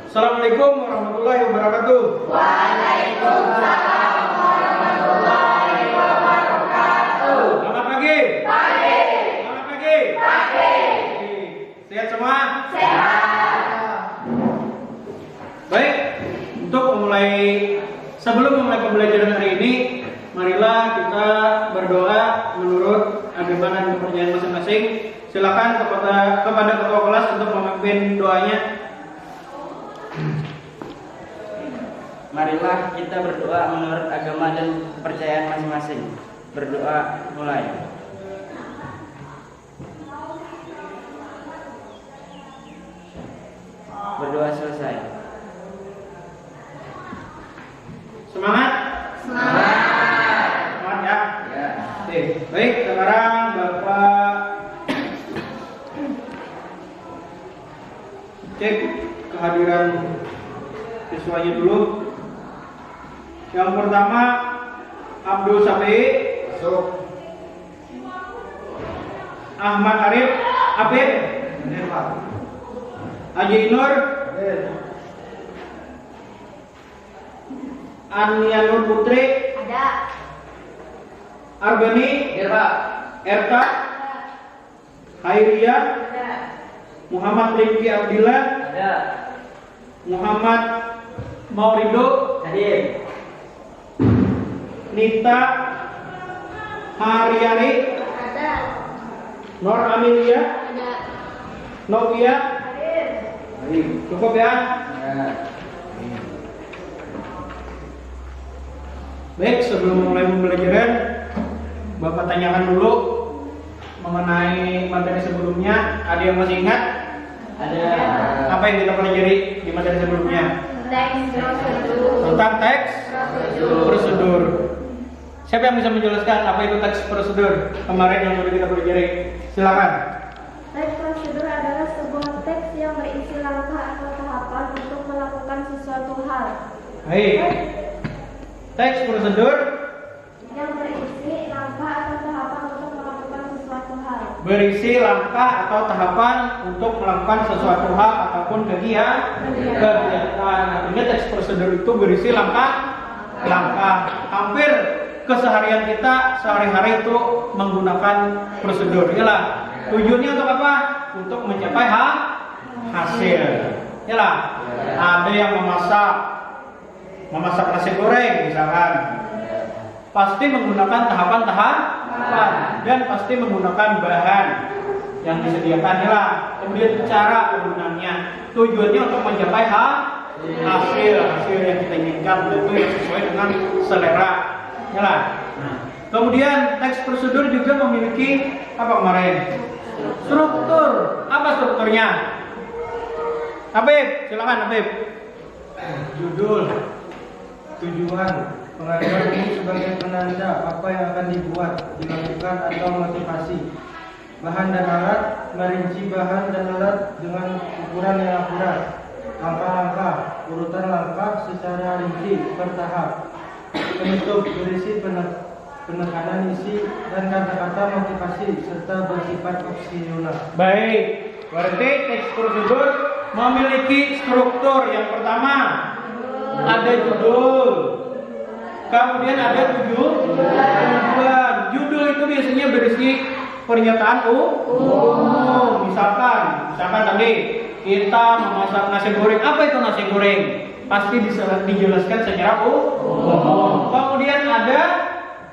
Assalamualaikum warahmatullahi wabarakatuh. Waalaikumsalam warahmatullahi wabarakatuh. Selamat pagi. Pagi. Selamat pagi. Pagi. Sehat semua? Sehat. Baik, sebelum memulai pembelajaran hari ini, marilah kita berdoa menurut agama dan kepercayaan masing-masing. Silakan kepada ketua kelas untuk memimpin doanya. Marilah kita berdoa menurut agama dan kepercayaan masing-masing. Berdoa mulai. Berdoa selesai. Semangat? Semangat. Semangat ya? Ya. Oke, baik, sekarang Bapak cek kehadiran siswanya dulu. Yang pertama Abdul Safi, Masuk. Ahmad Arif, Abid, Haji Nur, Ania Nur Putri, Ada. Arbani, Erta, Khairia, Ada. Muhammad Rifki Abdillah, Ada. Muhammad Maurido, Hadir. Nita Haryani, Ada. Nor Amelia, Ada. Novia. Hadir. Cukup ya? Ya. Baik, sebelum mulai pembelajaran, Bapak tanyakan dulu mengenai materi sebelumnya. Ada yang masih ingat? Ada. Apa yang kita pelajari di materi sebelumnya? Teks prosedur. Tentang teks prosedur. Siapa yang bisa menjelaskan apa itu teks prosedur kemarin yang sudah kita pelajari? Silakan. Teks prosedur adalah sebuah teks yang berisi langkah atau tahapan untuk melakukan sesuatu hal. Baik. Teks prosedur Yang berisi langkah atau tahapan untuk melakukan sesuatu hal. berisi langkah atau tahapan untuk melakukan sesuatu hal ataupun kegiatan. Artinya teks prosedur itu berisi langkah. Hampir keseharian kita sehari-hari itu menggunakan prosedur. Yalah. Tujuannya untuk apa? Untuk mencapai hasil. Yalah. Ada yang memasak nasi goreng misalkan. Pasti menggunakan tahapan-tahapan dan pasti menggunakan bahan yang disediakan. Yalah. Kemudian cara penggunaannya. Tujuannya untuk mencapai hasil yang kita inginkan, tentu yang sesuai dengan selera. Yalah. Kemudian teks prosedur juga memiliki apa kemarin? Struktur. Apa strukturnya? Habib, silakan Habib. Judul, tujuan, pengajuan ini sebagai penanda apa yang akan dibuat, dilakukan atau motivasi. Bahan dan alat, merinci bahan dan alat dengan ukuran yang akurat. Langkah-langkah, urutan langkah secara rinci bertahap. Penutup berisi penekanan isi dan kata-kata motivasi serta bersifat opsional. Baik, berarti teks prosedur memiliki struktur. Yang pertama ada judul, kemudian ada tujuan. Judul itu biasanya berisi pernyataan umum. Misalkan tadi kita memasak nasi goreng. Apa itu nasi goreng? Pasti dijelaskan secara umum. Kemudian ada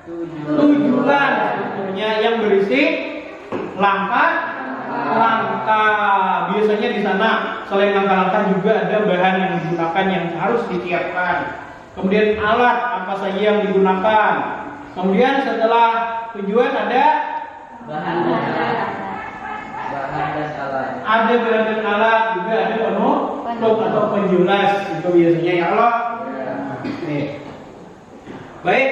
tujuan, strukturnya yang berisi langkah. Biasanya di sana selain langkah-langkah juga ada bahan yang digunakan yang harus disiapkan. Kemudian alat apa saja yang digunakan. Kemudian setelah tujuan ada Bahan dan alat. Ada bahan dan alat, juga ada penutup atau penjelas. Itu biasanya ya Allah. Nih. Baik.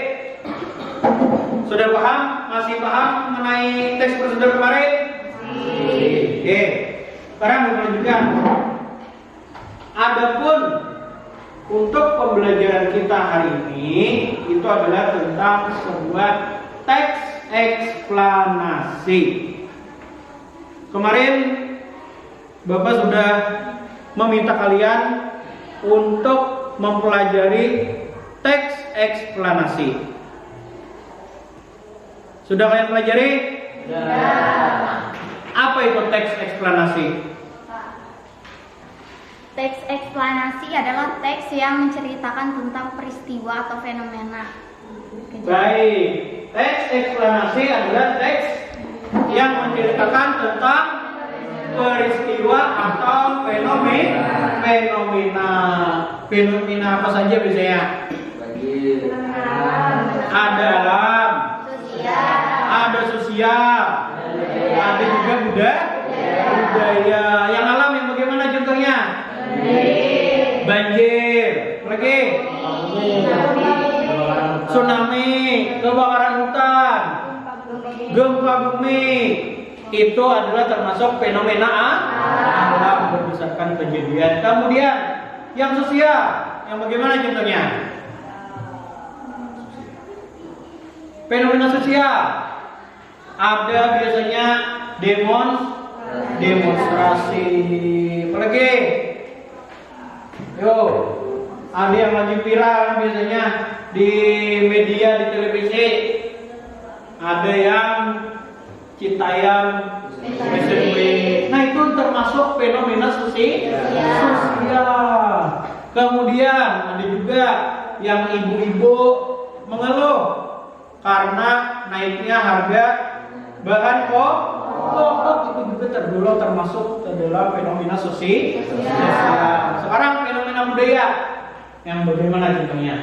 Sudah paham? Masih paham mengenai teks prosedur kemarin? Oke. Sekarang kita lanjutkan. Adapun untuk pembelajaran kita hari ini itu adalah tentang sebuah teks eksplanasi. Kemarin Bapak sudah meminta kalian untuk mempelajari teks eksplanasi. Sudah kalian pelajari? Apa itu teks eksplanasi? Teks eksplanasi adalah teks yang menceritakan tentang peristiwa atau fenomena. Baik, teks eksplanasi adalah teks yang menceritakan tentang peristiwa atau fenomena. Fenomena apa saja biasanya? Ada alam, ada sosial, ada juga budaya. Yang alam yang bagaimana contohnya? Banjir, lagi tsunami, kebakaran hutan, gempa bumi. Itu adalah termasuk fenomena alam berdasarkan kejadian. Kemudian yang sosial, yang bagaimana contohnya? Fenomena sosial ada biasanya demonstrasi, apalagi yo ada yang lagi viral biasanya di media, di televisi, ada yang Citayam SMB. Nah itu termasuk fenomena sosial. Kemudian ada juga yang ibu-ibu mengeluh karena naiknya harga bahan pokok, itu juga tergolong termasuk adalah fenomena sosial. Sekarang fenomena budaya yang bagaimana contohnya?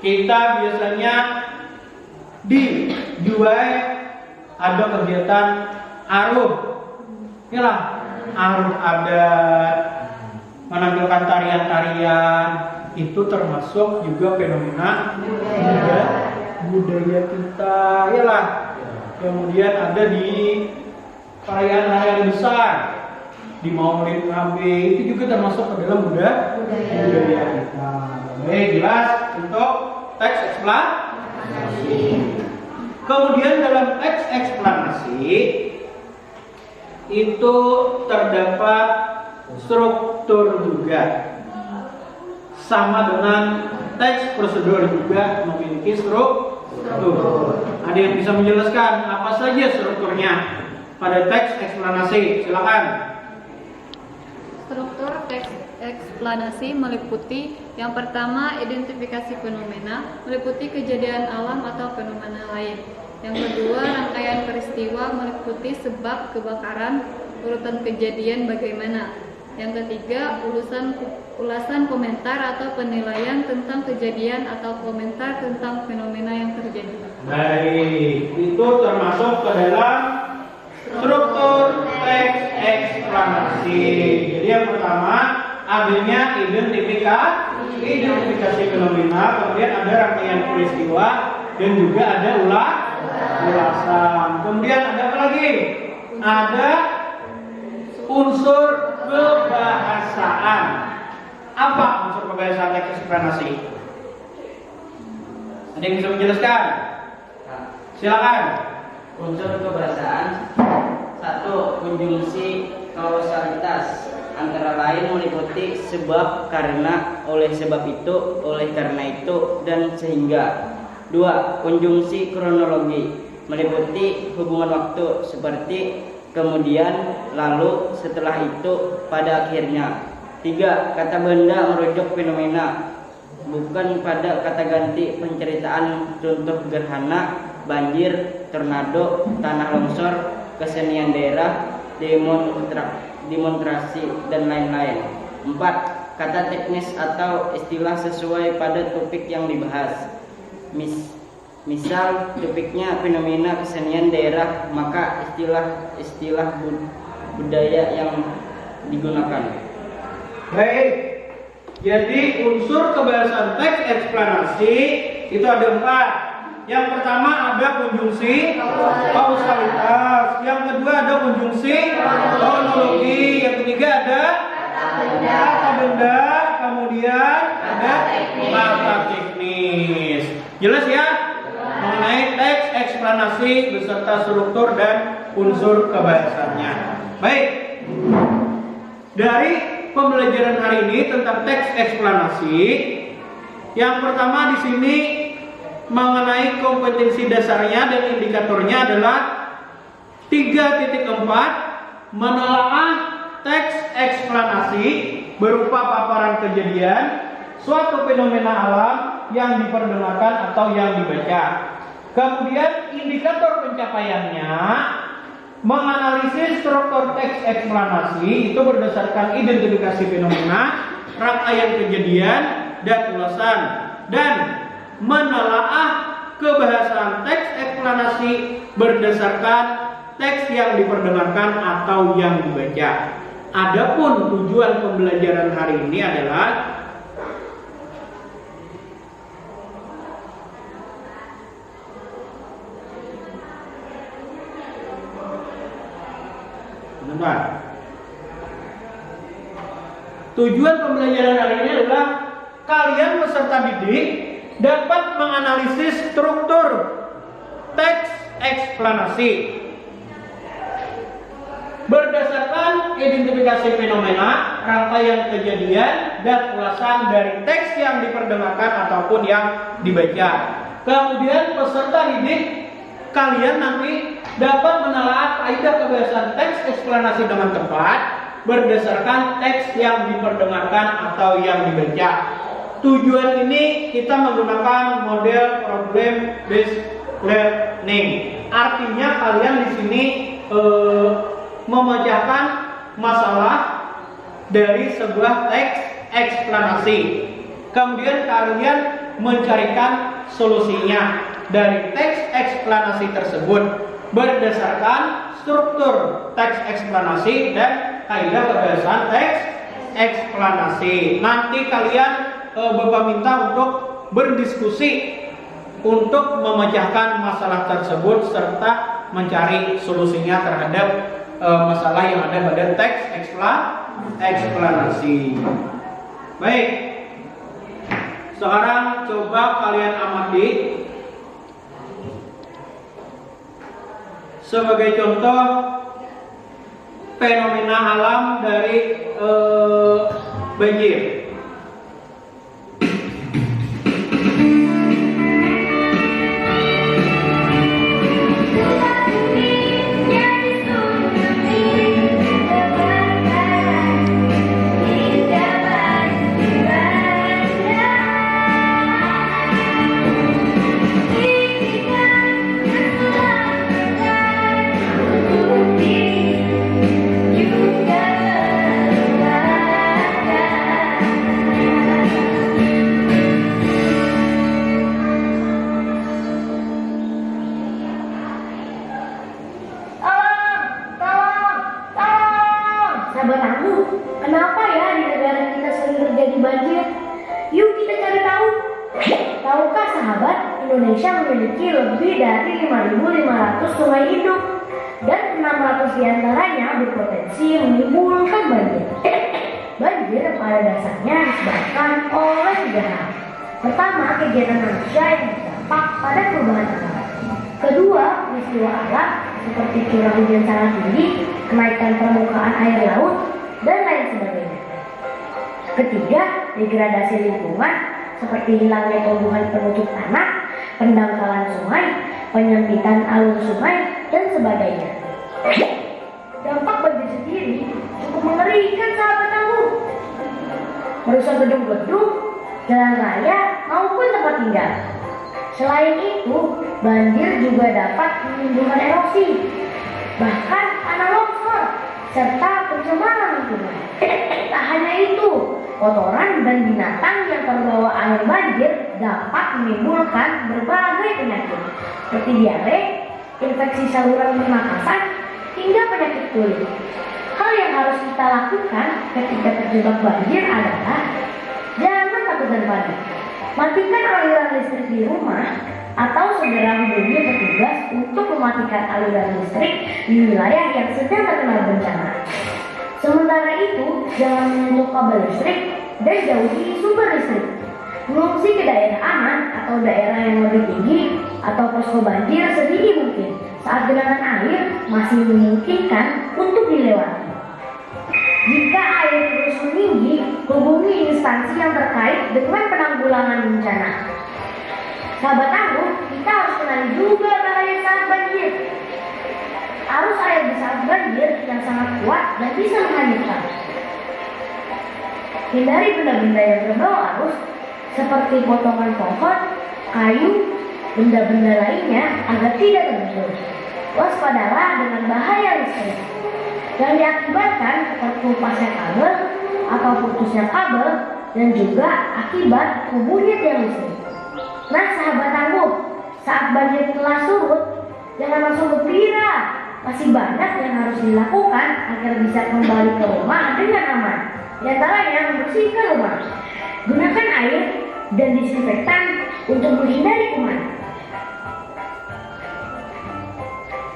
Kita biasanya di Juwai ada kegiatan aruh, aruh adat, menampilkan tarian-tarian. Itu termasuk juga fenomena budaya kita, Kemudian ada di perayaan-perayaan besar, di Maulid Nabi, itu juga termasuk adalah budaya kita. Baik, jelas untuk teks eksplanasi. Kemudian dalam teks eksplanasi itu terdapat struktur juga. Sama dengan teks prosedur juga memiliki struktur. Ada yang bisa menjelaskan apa saja strukturnya pada teks eksplanasi? Silakan. Struktur teks eksplanasi meliputi yang pertama identifikasi fenomena, meliputi kejadian alam atau fenomena lain. Yang kedua rangkaian peristiwa, meliputi sebab kebakaran, urutan kejadian bagaimana. Yang ketiga ulasan komentar atau penilaian tentang kejadian atau komentar tentang fenomena yang terjadi. Baik, itu termasuk ke dalam struktur teks eksplanasi. Jadi yang pertama adanya identifikasi fenomena, kemudian ada rangkaian peristiwa, dan juga ada ulasan. Kemudian ada apa lagi? Ada unsur kebahasaan. Apa unsur kebahasaan teks eksplanasi? Ada yang bisa menjelaskan? Silakan. Unsur kebahasaan 1. Konjungsi kausalitas, antara lain meliputi sebab, karena, oleh sebab itu, oleh karena itu, dan sehingga. 2. Konjungsi kronologi, meliputi hubungan waktu seperti kemudian, lalu, setelah itu, pada akhirnya. 3. Kata benda merujuk fenomena, bukan pada kata ganti penceritaan. Contoh gerhana, banjir, tornado, tanah longsor, kesenian daerah, demonstrasi, dan lain-lain. 4. Kata teknis atau istilah sesuai pada topik yang dibahas. Misal topiknya fenomena kesenian daerah, maka istilah budaya yang digunakan. Baik, jadi unsur kebahasaan teks eksplanasi itu ada 4. Yang pertama ada konjungsi kausalitas, yang kedua ada konjungsi kronologi, yang ketiga ada kata benda, kemudian ada kata teknis. Jelas ya mengenai teks eksplanasi beserta struktur dan unsur kebahasaannya. Baik, dari pembelajaran hari ini tentang teks eksplanasi. Yang pertama di sini mengenai kompetensi dasarnya dan indikatornya adalah 3.4 menelaah teks eksplanasi berupa paparan kejadian suatu fenomena alam yang diperdengarkan atau yang dibaca. Kemudian indikator pencapaiannya menganalisis struktur teks eksplanasi itu berdasarkan identifikasi fenomena, rangkaian kejadian, dan ulasan, dan menelaah kebahasaan teks eksplanasi berdasarkan teks yang diperdengarkan atau yang dibaca. Adapun tujuan pembelajaran hari ini adalah tujuan pembelajaran hari ini adalah kalian peserta didik dapat menganalisis struktur teks eksplanasi berdasarkan identifikasi fenomena, rangkaian kejadian, dan ulasan dari teks yang diperdengarkan ataupun yang dibaca. Kemudian peserta didik kalian nanti dapat menelaah kaidah kebahasaan teks eksplanasi dengan tepat berdasarkan teks yang diperdengarkan atau yang dibaca. Tujuan ini kita menggunakan model problem based learning. Artinya kalian di sini memecahkan masalah dari sebuah teks eksplanasi. Kemudian kalian mencarikan solusinya dari teks eksplanasi tersebut berdasarkan struktur teks eksplanasi dan kaidah kebahasaan teks eksplanasi. Nanti kalian Bapak minta untuk berdiskusi untuk memecahkan masalah tersebut serta mencari solusinya terhadap masalah yang ada pada teks eksplanasi. Baik, sekarang coba kalian amati sebagai contoh fenomena alam dari banjir. Sahabatku, kenapa ya di negara kita sering terjadi banjir? Yuk kita cari tahu. Tahukah sahabat, Indonesia memiliki lebih dari 5.500 sungai hidup dan 600 diantaranya berpotensi menimbulkan banjir. Banjir pada dasarnya disebabkan oleh 3 hal. Pertama, kegiatan manusia yang berdampak pada perubahan alam. Kedua, peristiwa alam seperti curah hujan sangat tinggi, kenaikan permukaan air laut, dan lain sebagainya. Ketiga, degradasi lingkungan seperti hilangnya tumbuhan penutup tanah, pendangkalan sungai, penyempitan alur sungai, dan sebagainya. Dampak banjir sendiri cukup mengerikan sahabat aku. Merusak gedung-gedung, jalan raya, maupun tempat tinggal. Selain itu, banjir juga dapat menimbulkan erosi, bahkan tanah longsor, serta pencemaran lingkungan. Tak hanya itu, kotoran dan binatang yang terbawa air banjir dapat menimbulkan berbagai penyakit seperti diare, infeksi saluran pernapasan, hingga penyakit kulit. Hal yang harus kita lakukan ketika terjebak banjir adalah jangan takut dan panik. Matikan aliran listrik di rumah atau segera hubungi petugas untuk mematikan aliran listrik di wilayah yang sedang terkena bencana. Sementara itu, jangan menyentuh kabel listrik dan jauhi sumber listrik. Mengungsi ke daerah aman atau daerah yang lebih tinggi atau posko banjir sedini mungkin saat genangan air masih memungkinkan untuk dilewati. Jika air dengan penanggulangan bencana. Sahabat tangguh, kita harus kenali juga bahaya saat banjir. Arus air di saat banjir yang sangat kuat dan bisa menghanyutkan. Hindari benda-benda yang terbawa arus seperti potongan pohon, kayu, benda-benda lainnya agar tidak terbentur. Waspadalah dengan bahaya listrik yang diakibatkan terkepasnya kabel atau putusnya kabel dan juga akibat kubunya tiang listrik. Nah sahabat tangguh, saat banjir telah surut, jangan langsung gembira. Masih banyak yang harus dilakukan agar bisa kembali ke rumah dengan aman. Di antaranya membersihkan rumah, gunakan air dan disinfektan untuk menghindari kuman.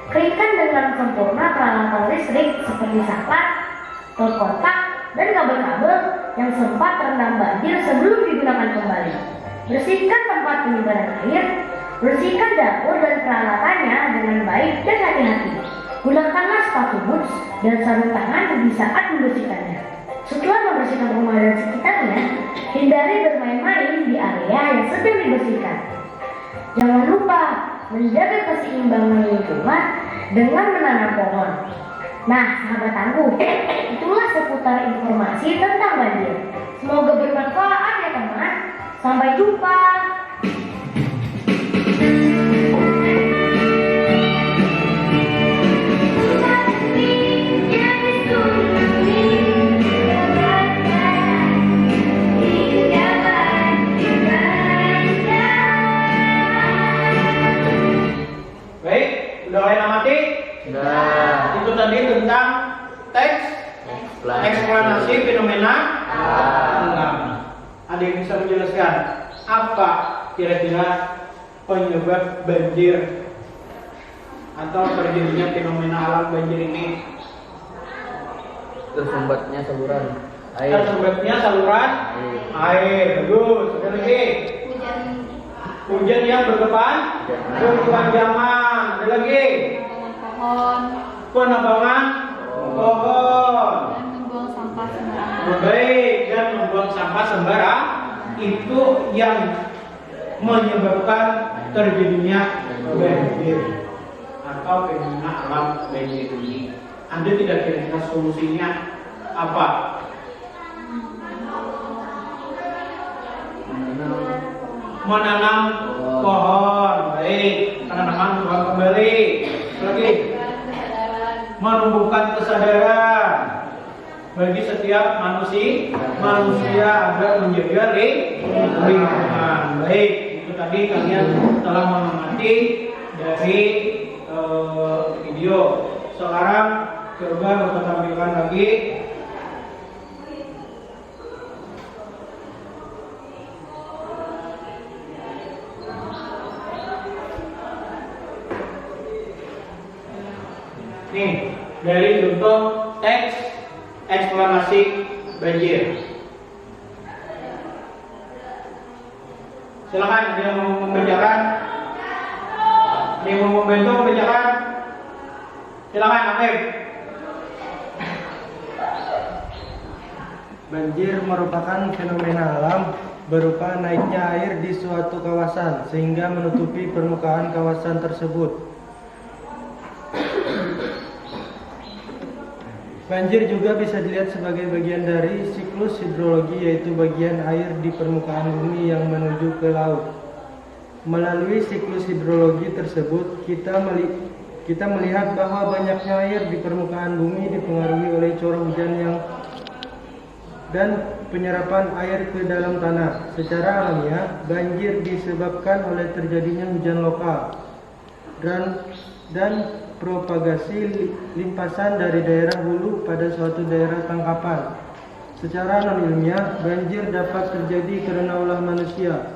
Keringkan dengan sempurna peralatan listrik seperti saklar, kotak, dan kabel-kabel yang sempat terendam banjir sebelum digunakan kembali. Bersihkan tempat penyimpanan air, bersihkan dapur dan peralatannya dengan baik dan hati-hati. Gunakanlah sepatu boots dan sarung tangan di saat membersihkannya. Setelah membersihkan rumah dan sekitarnya, hindari bermain-main di area yang sedang dibersihkan. Jangan lupa menjaga keseimbangan lingkungan dengan menanam pohon. Nah, sahabat tangguh, itulah seputar informasi tentang banjir. Semoga bermanfaat ya teman. Sampai jumpa. Baik, udah mulai amati? Sudah. Itu tadi tentang teks eksplanasi fenomena alam. Ada yang bisa menjelaskan apa kira-kira penyebab banjir atau terjadinya fenomena alam banjir ini? Tersumbatnya saluran air. Tersumbatnya saluran air. Bagus. Ada lagi? Hujan yang berkepanjangan. Ada lagi? Pohon Penebangan pohon. dan membuang sampah sembarangan. Baik, dan membuang sampah sembarang itu yang menyebabkan terjadinya banjir atau fenomena alam banjir ini. Anda tidak kira-kira solusinya apa? Menanam pohon. Baik, tanaman pohon kembali. Lagi, menumbuhkan kesadaran bagi setiap manusia agar menjaga lingkungan. Baik, itu tadi kalian telah mengamati dari video. Sekarang coba kita tampilkan lagi. Nih, dari contoh teks eksplanasi banjir. Silakan ada yang mau membacakan. Ada yang mau membantu membacakan. Silakan, Afif. Banjir merupakan fenomena alam berupa naiknya air di suatu kawasan sehingga menutupi permukaan kawasan tersebut. Banjir juga bisa dilihat sebagai bagian dari siklus hidrologi, yaitu bagian air di permukaan bumi yang menuju ke laut. Melalui siklus hidrologi tersebut, kita melihat bahwa banyaknya air di permukaan bumi dipengaruhi oleh curah hujan dan penyerapan air ke dalam tanah. Secara alamiah, banjir disebabkan oleh terjadinya hujan lokal dan propagasi limpasan dari daerah hulu pada suatu daerah tangkapan. Secara non-ilmiah, banjir dapat terjadi karena ulah manusia.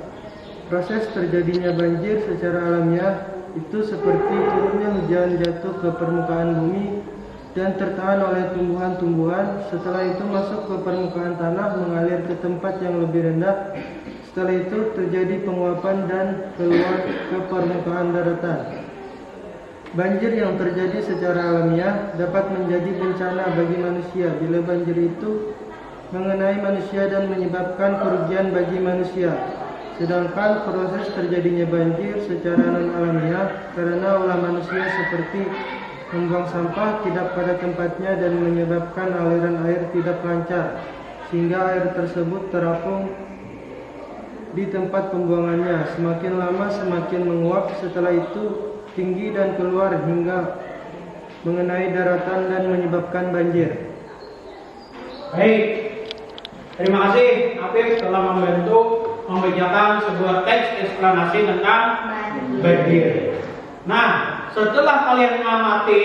Proses terjadinya banjir secara alamiah itu seperti turunnya hujan jatuh ke permukaan bumi dan tertahan oleh tumbuhan-tumbuhan. Setelah itu masuk ke permukaan tanah, mengalir ke tempat yang lebih rendah. Setelah itu terjadi penguapan dan keluar ke permukaan daratan. Banjir yang terjadi secara alamiah dapat menjadi bencana bagi manusia bila banjir itu mengenai manusia dan menyebabkan kerugian bagi manusia. Sedangkan proses terjadinya banjir secara non-alamiah karena ulah manusia seperti membuang sampah tidak pada tempatnya dan menyebabkan aliran air tidak lancar, sehingga air tersebut terapung di tempat pembuangannya. Semakin lama semakin menguap, setelah itu tinggi dan keluar hingga mengenai daratan dan menyebabkan banjir. Baik, terima kasih Afif telah membantu membacakan sebuah teks eksplanasi tentang banjir. Nah, setelah kalian mengamati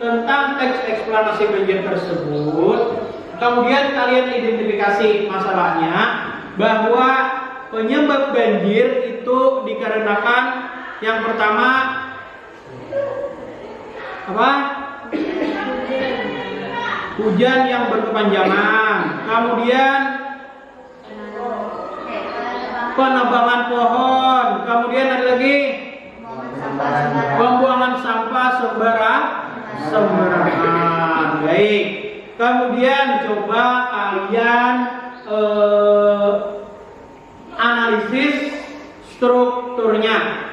tentang teks eksplanasi banjir tersebut, kemudian kalian identifikasi masalahnya bahwa penyebab banjir itu dikarenakan yang pertama apa? Hujan yang berkepanjangan, kemudian penebangan pohon, kemudian ada lagi pembuangan sampah sembarangan. Baik, kemudian coba kalian analisis strukturnya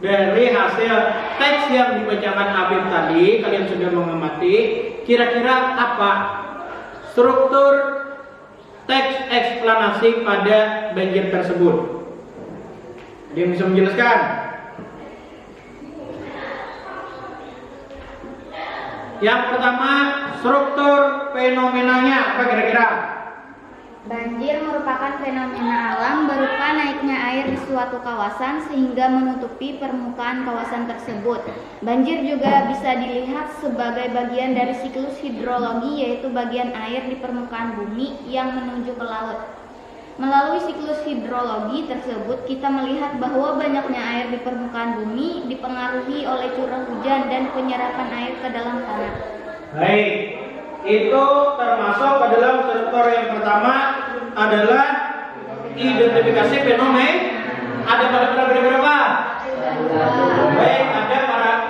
dari hasil teks yang dibacakan Habib tadi. Kalian sudah mengamati kira-kira apa struktur teks eksplanasi pada banjir tersebut. Ada yang bisa menjelaskan? Yang pertama, struktur fenomenanya apa kira-kira? Banjir merupakan fenomena alam berupa naiknya air di suatu kawasan sehingga menutupi permukaan kawasan tersebut. Banjir juga bisa dilihat sebagai bagian dari siklus hidrologi, yaitu bagian air di permukaan bumi yang menuju ke laut. Melalui siklus hidrologi tersebut, kita melihat bahwa banyaknya air di permukaan bumi dipengaruhi oleh curah hujan dan penyerapan air ke dalam tanah. Baik, itu termasuk ke dalam struktur yang pertama adalah identifikasi fenomena. Ada paragraf berapa? Baik,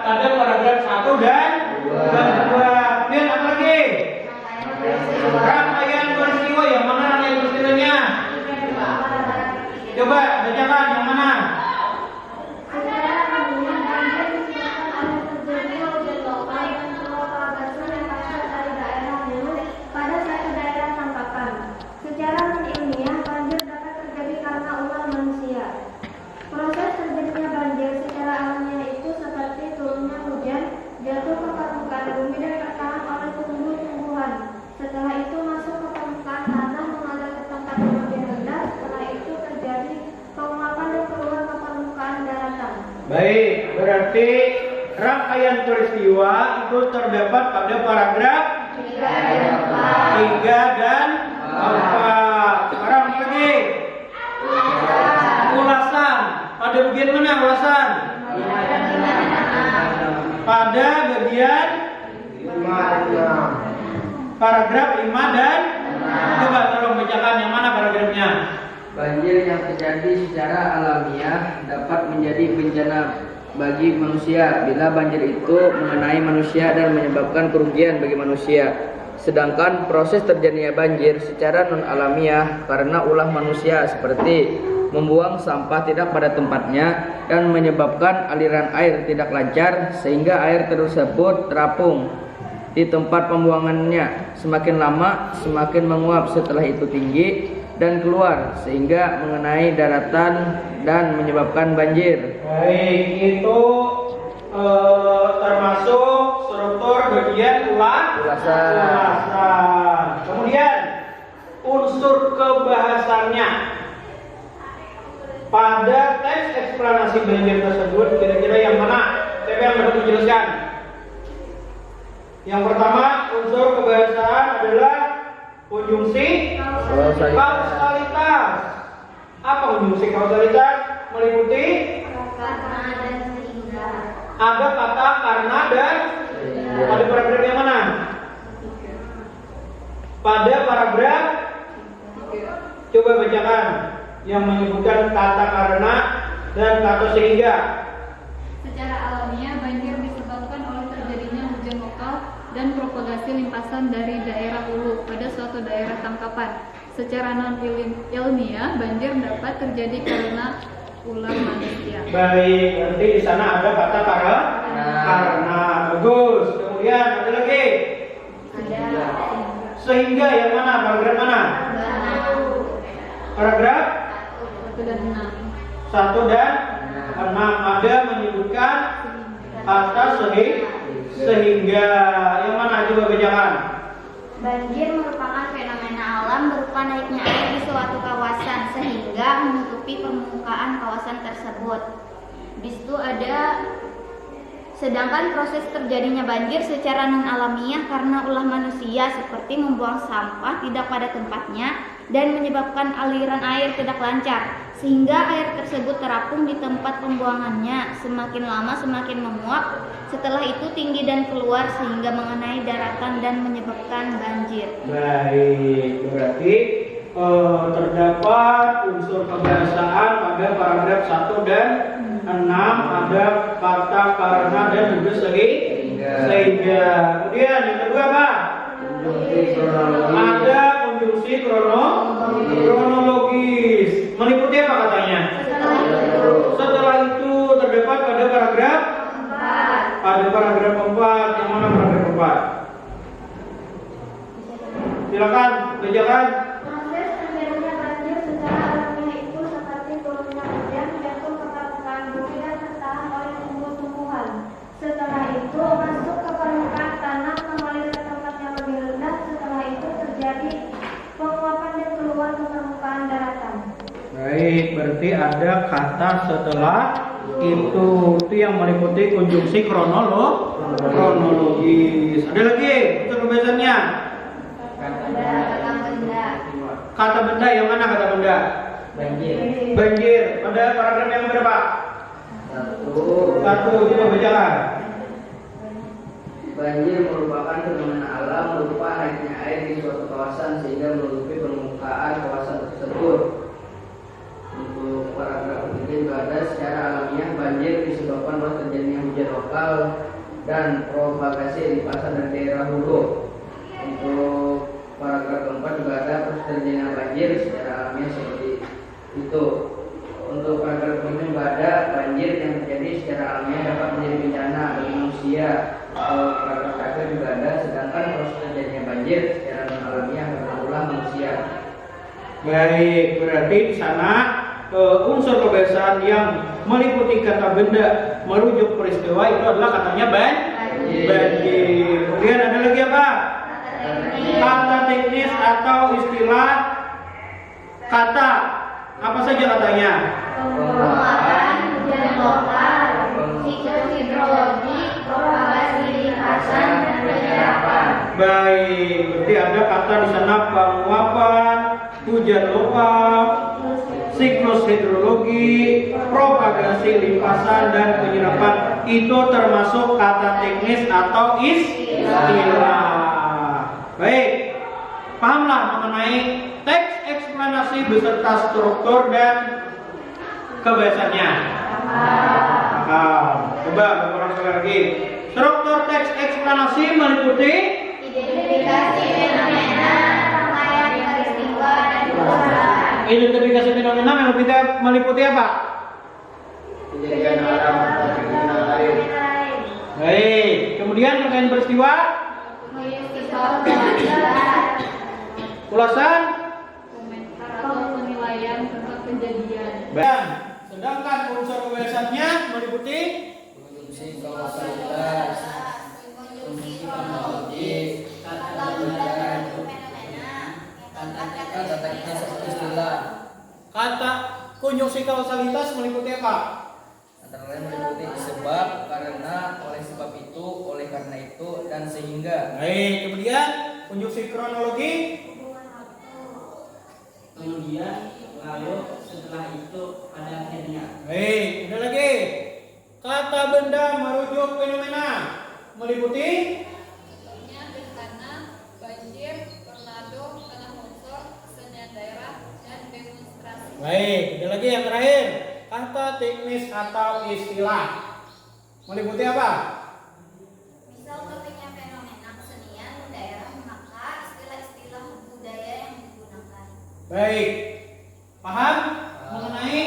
ada paragraf 1 dan 2. Kemudian apa lagi? Rangkaian peristiwa. Yang mana rangkaian peristiwanya? Coba bacakan yang mana? Baik, berarti rangkaian peristiwa itu terdapat pada paragraf 3 dan 4. Sekarang lagi ulasan. Pada bagian mana ulasan? Pada bagian paragraf 5 dan coba tolong bacakan yang mana paragrafnya. Banjir yang terjadi secara alamiah dapat menjadi bencana bagi manusia bila banjir itu mengenai manusia dan menyebabkan kerugian bagi manusia. Sedangkan proses terjadinya banjir secara non-alamiah karena ulah manusia seperti membuang sampah tidak pada tempatnya dan menyebabkan aliran air tidak lancar sehingga air tersebut terapung di tempat pembuangannya. Semakin lama semakin menguap, setelah itu tinggi dan keluar sehingga mengenai daratan dan menyebabkan banjir. Baik, itu termasuk struktur bagian ulasan. Kemudian unsur kebahasannya pada teks eksplanasi banjir tersebut kira-kira yang mana? Siapa yang dapat menjelaskan? Yang pertama, unsur kebahasaan adalah konjungsi kausalitas. Apa konjungsi kausalitas? Meliputi ada kata karena dan pada paragraf yang mana? Pada paragraf, coba bacakan yang menyebutkan kata karena dan kata sehingga. Secara alamiah, banjir disebabkan oleh terjadinya hujan lokal dan propagasi limpasan dari daerah hulu pada suatu daerah tangkapan. Secara non-ilmiah, banjir dapat terjadi karena ulah manusia. Baik, berarti di sana ada kata karena. Bagus. Kemudian ada lagi. Sehingga yang mana? Paragraf mana? Paragraf 1 dan 6. 1 dan 6 ada menyebutkan kata sehingga. Yang mana coba bacakan? Banjir merupakan fenomena alam berupa naiknya air di suatu kawasan sehingga menutupi permukaan kawasan tersebut. Di situ ada sedangkan proses terjadinya banjir secara non-alamiah karena ulah manusia seperti membuang sampah tidak pada tempatnya dan menyebabkan aliran air tidak lancar sehingga air tersebut terapung di tempat pembuangannya, semakin lama semakin menguap, setelah itu tinggi dan keluar sehingga mengenai daratan dan menyebabkan banjir. Baik, berarti terdapat unsur kebahasaan pada paragraf 1 dan 6 ada kata karena dan juga sehingga. Kemudian yang kedua apa? Ada konjungsi kronologis. Meliputi apa katanya? Setelah itu terdapat pada paragraf 4. Yang mana paragraf 4? Silakan bacakan. Proses terjadinya banjir secara alamiah itu seperti turunnya hujan, jatuh ke permukaan bumi dan tertahan oleh tumbuh-tumbuhan. Setelah itu masuk ke permukaan tanah, kembali ke tempat yang lebih rendah. Setelah itu terjadi penguapan dan keluar ke permukaan daratan. Baik, berarti ada kata setelah itu yang meliputi konjungsi kronologis. Ada lagi untuk kebiasaannya. Kata benda yang mana kata benda? Banjir. Pada paragraf yang berapa? 1. Coba bacakan. Banjir merupakan fenomena alam berupa naiknya air di suatu kawasan sehingga menutupi permukaan kawasan tersebut. Untuk paragraf ini juga ada secara alamiah banjir disebabkan oleh terjadinya hujan lokal dan propagasi limpasan dari daerah hulu. Untuk paragraf keempat juga ada proses terjadinya banjir secara alamiah seperti itu. Untuk paragraf kelima juga ada banjir yang terjadi secara alamiah dapat menjadi bencana bagi manusia. Paragraf terakhir juga ada sedangkan proses terjadinya banjir secara non alamiah karena ulah manusia. Baik, berarti di sana unsur kebiasaan yang meliputi kata benda merujuk peristiwa itu adalah katanya banjir. Kemudian ada lagi apa? Kata teknis atau istilah kata. Apa saja katanya? Penguapan, hujan lokal, siklus hidrologi, propagasi limpasan, dan penyerapan. Baik, berarti ada kata di sana penguapan, hujan lokal, siklus hidrologi, propagasi limpasan dan penyerapan. Itu termasuk kata teknis atau istilah. Baik, pahamlah mengenai teks eksplanasi beserta struktur dan kebiasaannya. Coba beberapa sekali lagi. Struktur teks eksplanasi meliputi Identifikasi fenomena, rangkaian peristiwa, dan perubahan. identifikasi fenomena meliputi apa? Kejadian alam atau fenomena lain. Baik, kemudian rangkaian peristiwa, ulasan, Komentar atau penilaian tentang kejadian. dan sedangkan unsur kebiasaannya meliputi Konjungsi kausalitas, konjungsi kronologi, kata teknis istilah. kata konjungsi kausalitas meliputi apa? Antara lain meliputi sebab, karena, oleh sebab itu, oleh karena itu, dan sehingga. Baik, kemudian konjungsi kronologi, kemudian lalu setelah itu pada akhirnya. baik, ada lagi kata benda merujuk fenomena meliputi Contohnya bencana, banjir, tornado, tanah longsor, kesenian daerah, dan demonstrasi. baik, ada lagi yang terakhir kata teknis atau istilah meliputi apa? Misal topiknya fenomena, Baik. Paham mengenai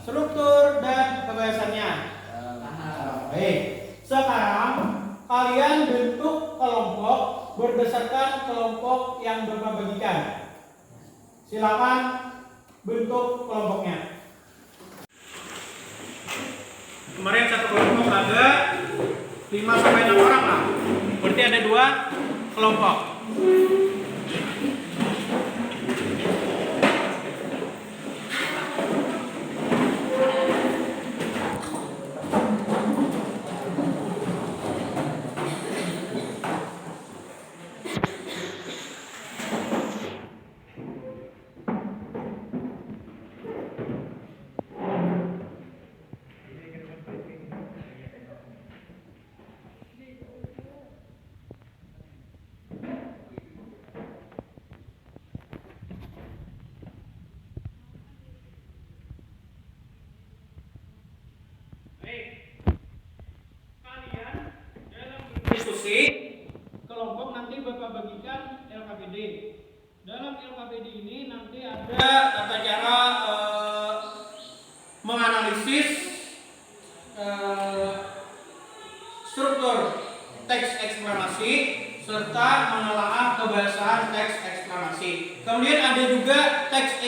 struktur dan kebiasaannya? Baik. Sekarang kalian bentuk kelompok berdasarkan kelompok yang Bapak bagikan. Silakan bentuk kelompoknya. Kemarin satu kelompok ada 5 sampai 6 orang lah. Berarti ada 2 kelompok. Diskusi kelompok nanti Bapak bagikan LKPD. Dalam LKPD ini nanti ada tata cara menganalisis struktur teks eksplanasi serta menelaah kebahasaan teks eksplanasi. Kemudian ada juga teks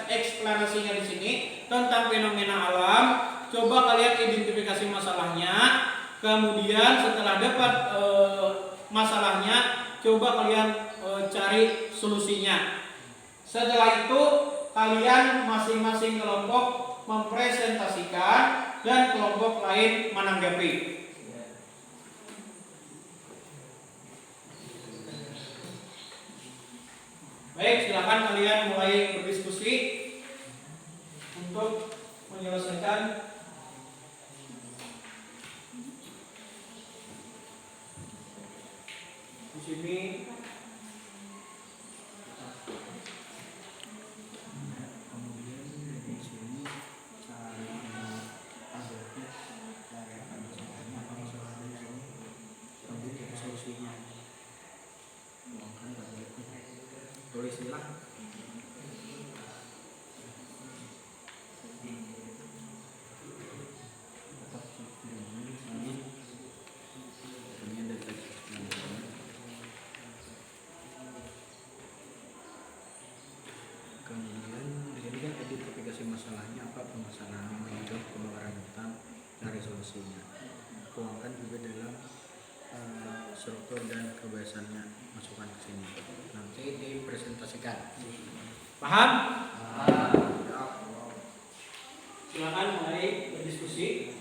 eksplanasinya di sini tentang fenomena alam. Coba kalian identifikasi masalahnya. Kemudian setelah dapat masalahnya, coba kalian cari solusinya. Setelah itu kalian masing-masing kelompok mempresentasikan dan kelompok lain menanggapi. Baik, silakan kalian mulai berdiskusi untuk menyelesaikan di sini. Tulislah. Kemudian di sini kan identifikasi masalahnya, apa permasalahannya, menunjuk pengeluaran hutan, cari solusinya. Tuangkan juga dalam struktur dan kebiasaannya, masukkan ke sini. Nanti dipresentasikan. Paham? Silakan mulai berdiskusi.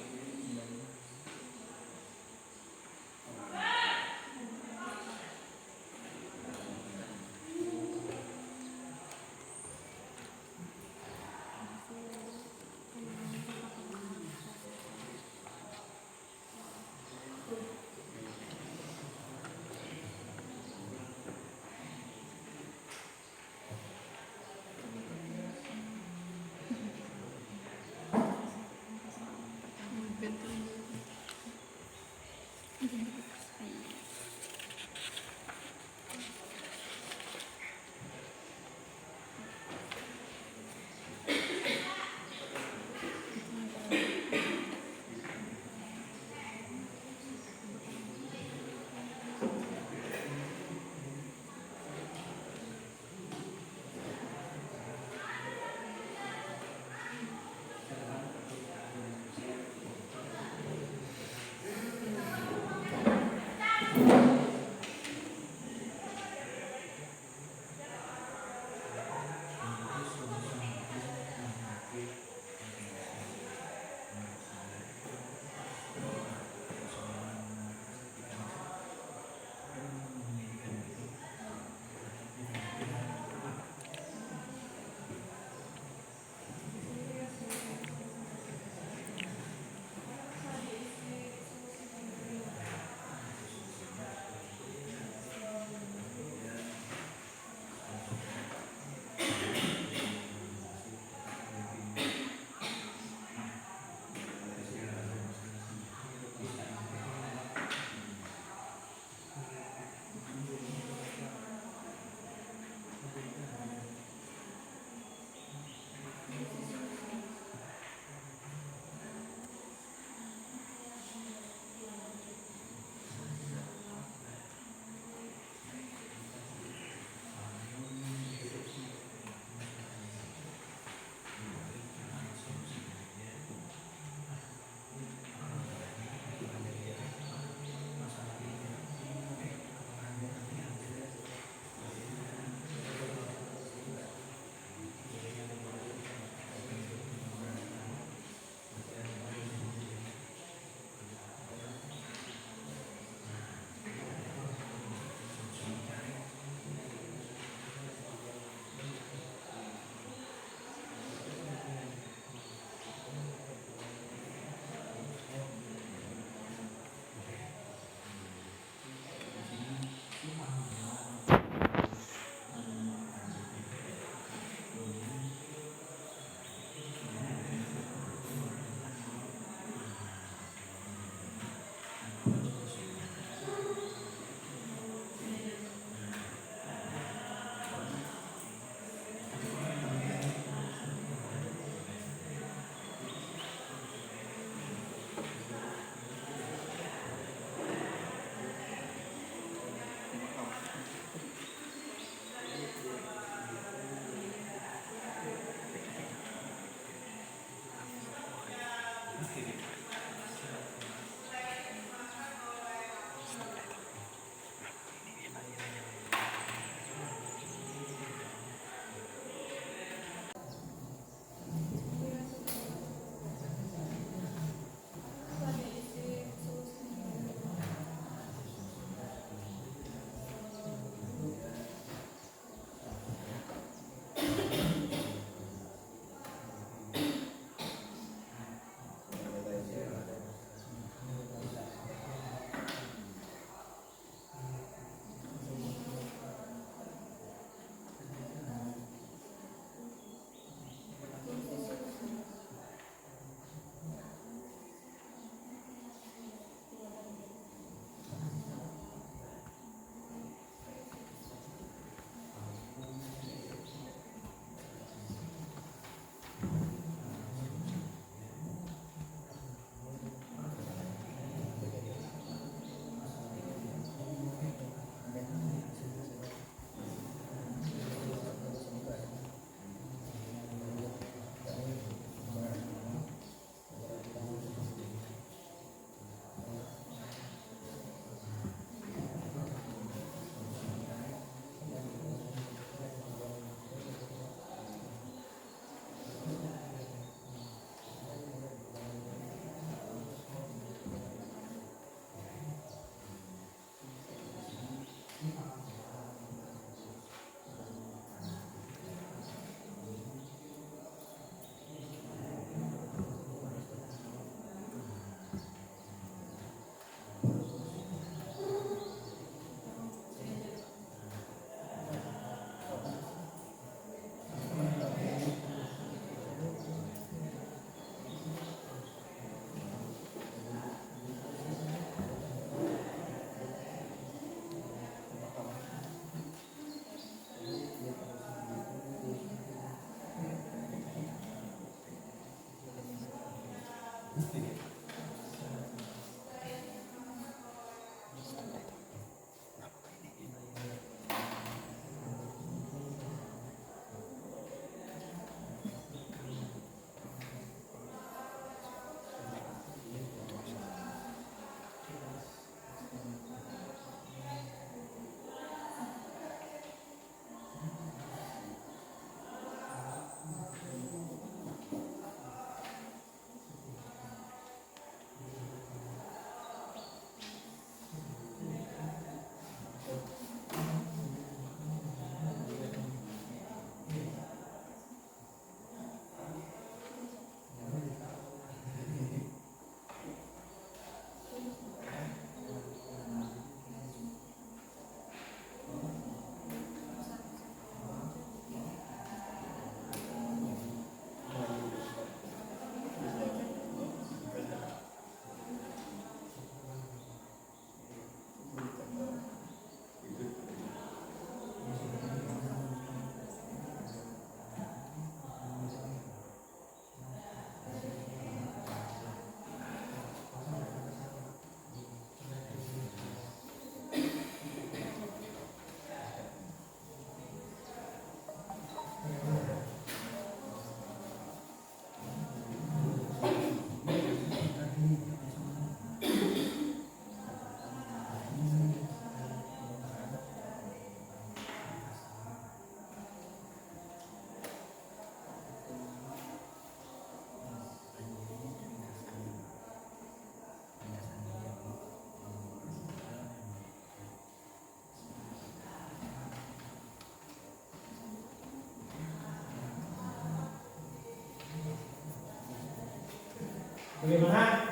Bagaimana?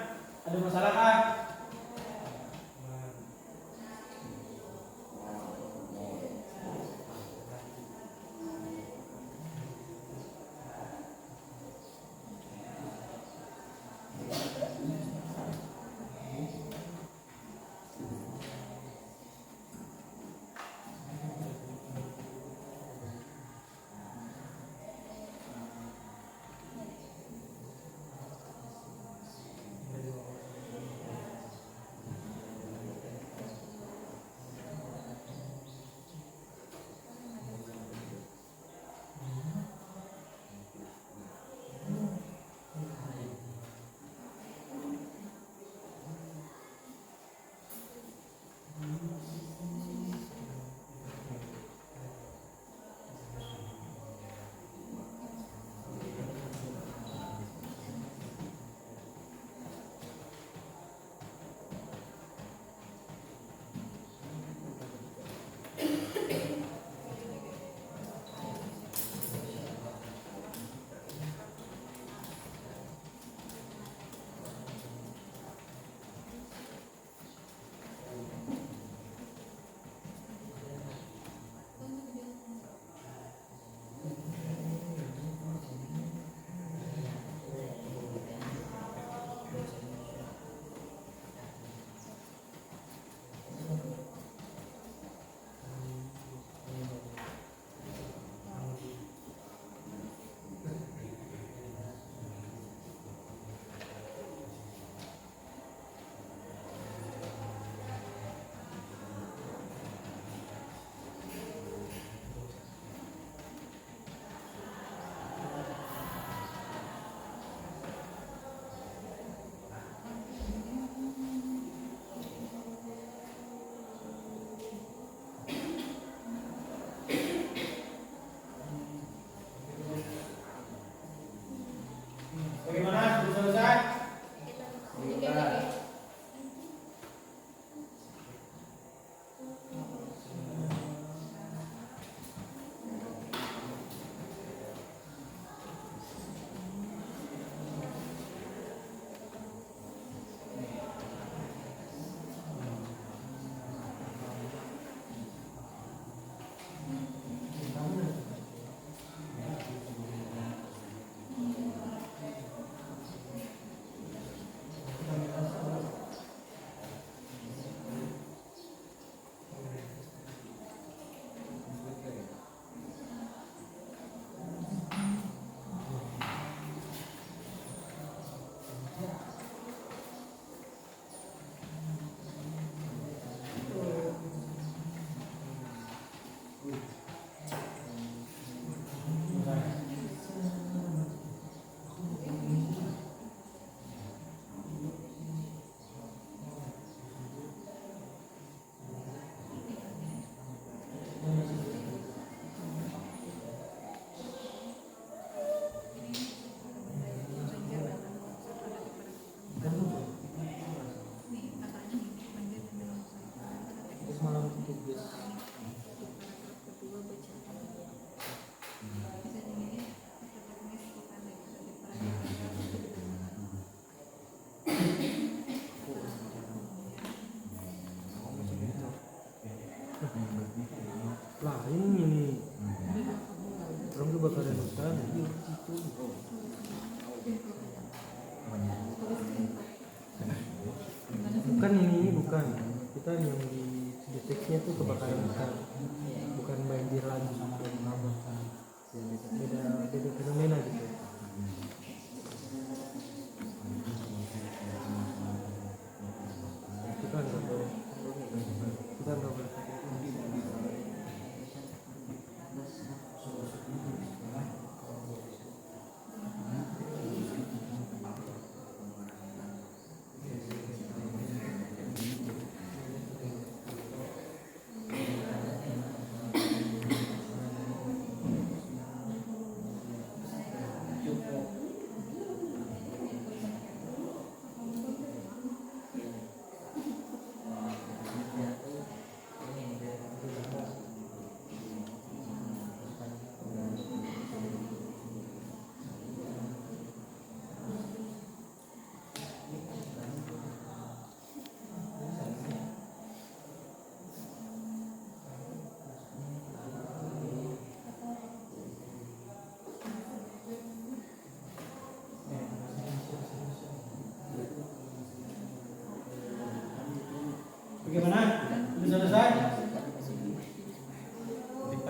Ada masalah kah? Bagaimana? Sudah selesai? Lah ini orang kebakaran hutan. Bukan ini bukan. Kita yang di deteksinya tuh kebakaran hutan, bukan banjir lagi. Beda fenomena gitu. Kita nggak boleh. Kita nggak boleh.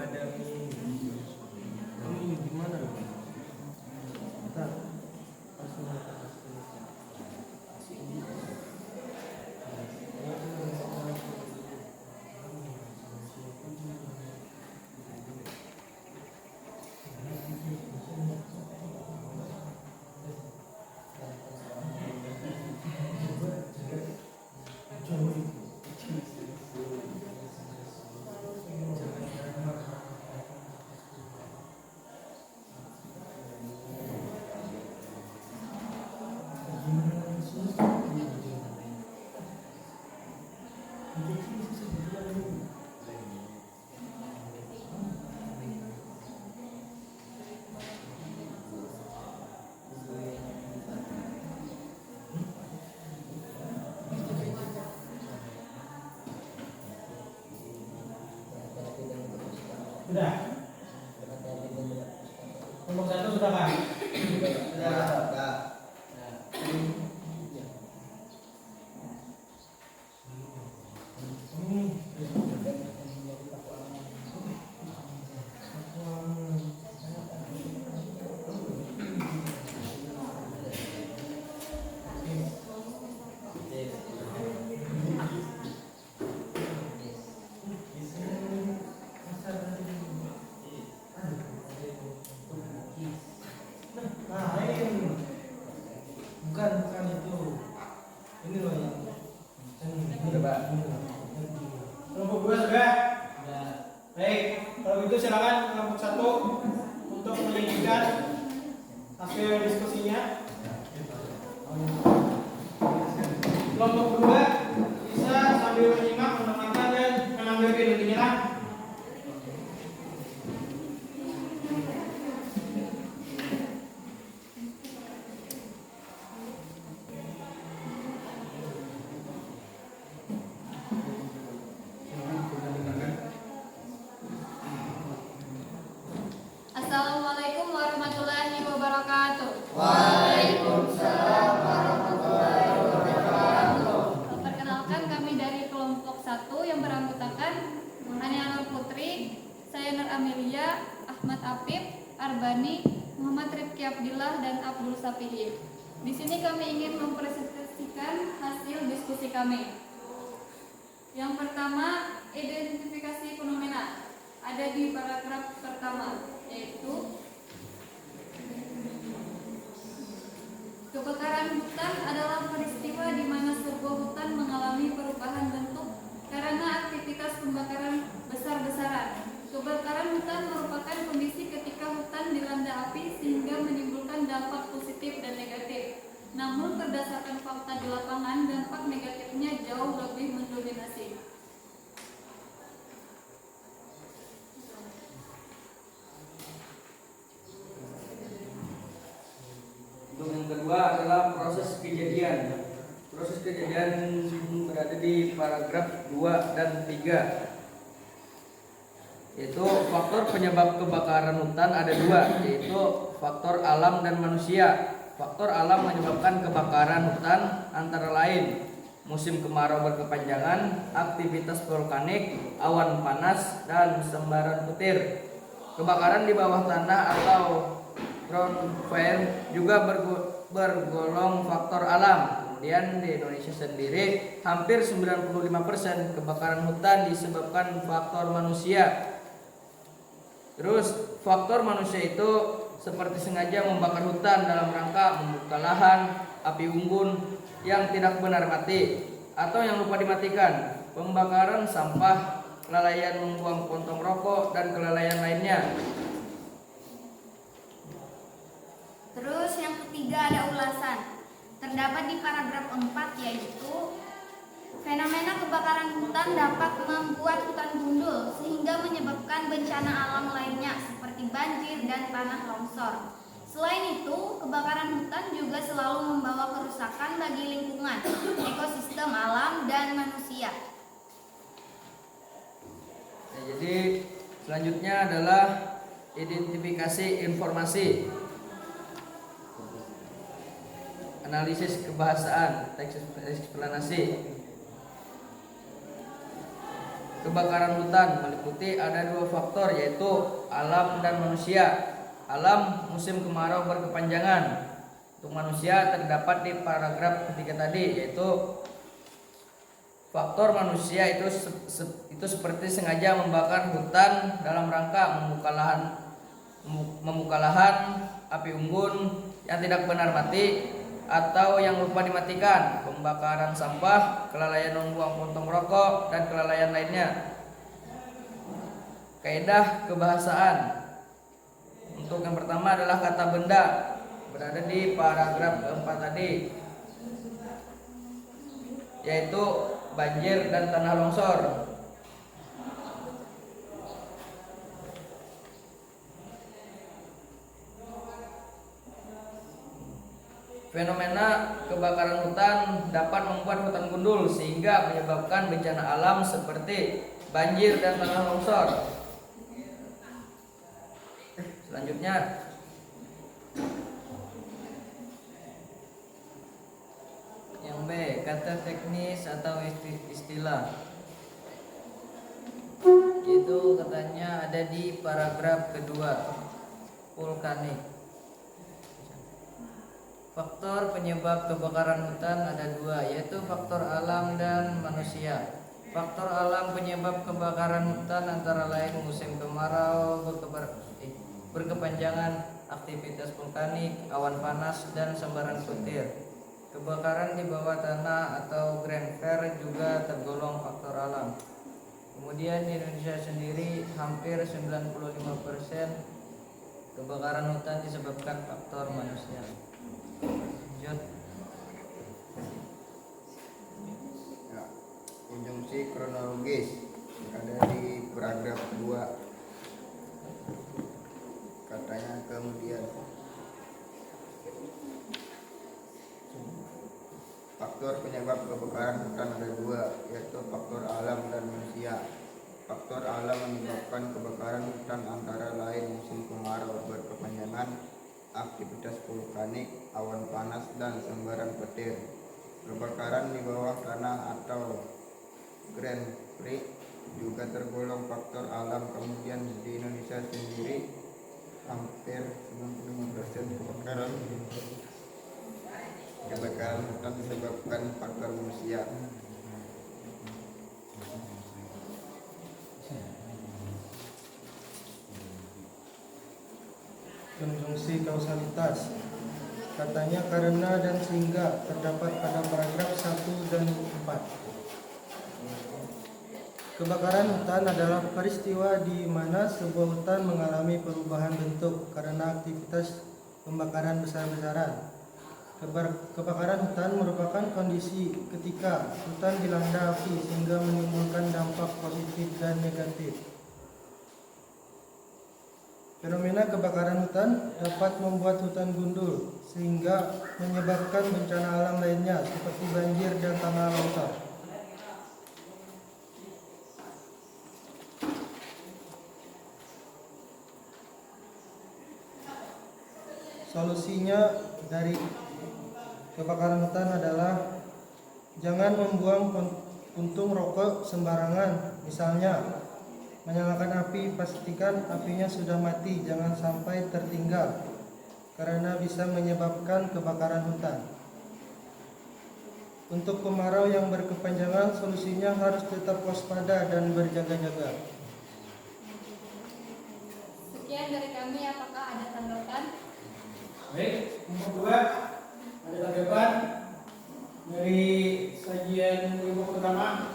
menghadapi ini gimana? Bentar. Sudah. Kelompok 1 sudah kan? Sudah. Bukan itu. Ini loh yang Coba. Kelompok 2 sudah? Baik, kalau gitu silakan kelompok 1 untuk menyajikan hasil diskusinya. Kelompok 2 bisa sambil menyimak, mendengarkan dan mengambil intinya. Assalamualaikum warahmatullahi wabarakatuh. Waalaikumsalam warahmatullahi wabarakatuh. Perkenalkan, kami dari kelompok 1 yang beranggotakan Ania Nur Putri, saya Nur Amelia, Ahmad Afif, Arbani, Muhammad Rifki Abdillah, dan Abdul Safihi. Di sini kami ingin mempresentasikan hasil diskusi kami. Yang pertama, identifikasi fenomena. Ada di paragraf pertama, yaitu kebakaran hutan adalah peristiwa di mana sebuah hutan mengalami perubahan bentuk karena aktivitas pembakaran besar-besaran. Kebakaran hutan merupakan kondisi ketika hutan dilanda api sehingga menimbulkan dampak positif dan negatif. Namun berdasarkan fakta di lapangan, dampak negatifnya jauh lebih mendominasi. Untuk yang kedua adalah proses kejadian. Proses kejadian berada di paragraf 2 dan 3. Yaitu faktor penyebab kebakaran hutan ada 2, yaitu faktor alam dan manusia. Faktor alam menyebabkan kebakaran hutan antara lain musim kemarau berkepanjangan, aktivitas vulkanik, awan panas, dan sembaran petir. Kebakaran di bawah tanah atau ground fire juga bergolong faktor alam. Kemudian di Indonesia sendiri hampir 95% kebakaran hutan disebabkan faktor manusia. Terus faktor manusia itu seperti sengaja membakar hutan dalam rangka membuka lahan, api unggun yang tidak benar mati atau yang lupa dimatikan, pembakaran sampah, kelalaian membuang pontong rokok, dan kelalaian lainnya. Terus yang ketiga ada ulasan. Terdapat di paragraf 4, yaitu fenomena kebakaran hutan dapat membuat hutan gundul sehingga menyebabkan bencana alam lainnya seperti banjir dan tanah longsor. Selain itu, kebakaran hutan juga selalu membawa kerusakan bagi lingkungan, ekosistem alam, dan manusia. Jadi selanjutnya adalah identifikasi informasi. Analisis kebahasaan, teks eksplanasi. kebakaran hutan meliputi ada dua faktor, yaitu alam dan manusia. Alam, musim kemarau berkepanjangan. Untuk manusia terdapat di paragraf ketiga tadi, yaitu faktor manusia itu seperti sengaja membakar hutan dalam rangka membuka lahan, api unggun yang tidak benar mati atau yang lupa dimatikan, pembakaran sampah, kelalaian membuang puntung rokok, dan kelalaian lainnya. Kaidah kebahasaan. Untuk yang pertama adalah kata benda, berada di paragraf keempat tadi, yaitu banjir dan tanah longsor. Fenomena kebakaran hutan dapat membuat hutan gundul sehingga menyebabkan bencana alam seperti banjir dan tanah longsor. Selanjutnya, yang B, kata teknis atau istilah. Itu katanya ada di paragraf kedua, vulkanik. Faktor penyebab kebakaran hutan ada dua, yaitu faktor alam dan manusia. Faktor alam penyebab kebakaran hutan antara lain musim kemarau berkepanjangan, aktivitas vulkanik, awan panas, dan sembaran petir. Kebakaran di bawah tanah atau Grand Fire juga tergolong faktor alam. Kemudian di Indonesia sendiri hampir 95% kebakaran hutan disebabkan faktor manusia. Lanjut. Ya, konjungsi kronologis ada di paragraf 2. Katanya kemudian faktor penyebab kebakaran hutan ada dua, yaitu faktor alam dan manusia. Faktor alam menyebabkan kebakaran hutan antara lain musim kemarau berkepanjangan, aktivitas vulkanik, awan panas, dan sembaran petir. Kebakaran di bawah tanah atau Grand Prix juga tergolong faktor alam. Kemudian di Indonesia sendiri hampir 95% kebakaran hutan disebabkan faktor manusia. Konjungsi kausalitas. Katanya karena dan sehingga terdapat pada paragraf 1 dan 4. Kebakaran hutan adalah peristiwa di mana sebuah hutan mengalami perubahan bentuk karena aktivitas pembakaran besar-besaran. Kebakaran hutan merupakan kondisi ketika hutan dilanda api sehingga menimbulkan dampak positif dan negatif. Fenomena kebakaran hutan dapat membuat hutan gundul sehingga menyebabkan bencana alam lainnya seperti banjir dan tanah longsor. Solusinya dari kebakaran hutan adalah jangan membuang puntung rokok sembarangan. Misalnya menyalakan api, pastikan apinya sudah mati, jangan sampai tertinggal karena bisa menyebabkan kebakaran hutan. Untuk kemarau yang berkepanjangan, solusinya harus tetap waspada dan berjaga-jaga. Sekian dari kami, apakah ada tanggapan? Baik, nomor 2 ada tanggapan dari sajian ilmu pertama.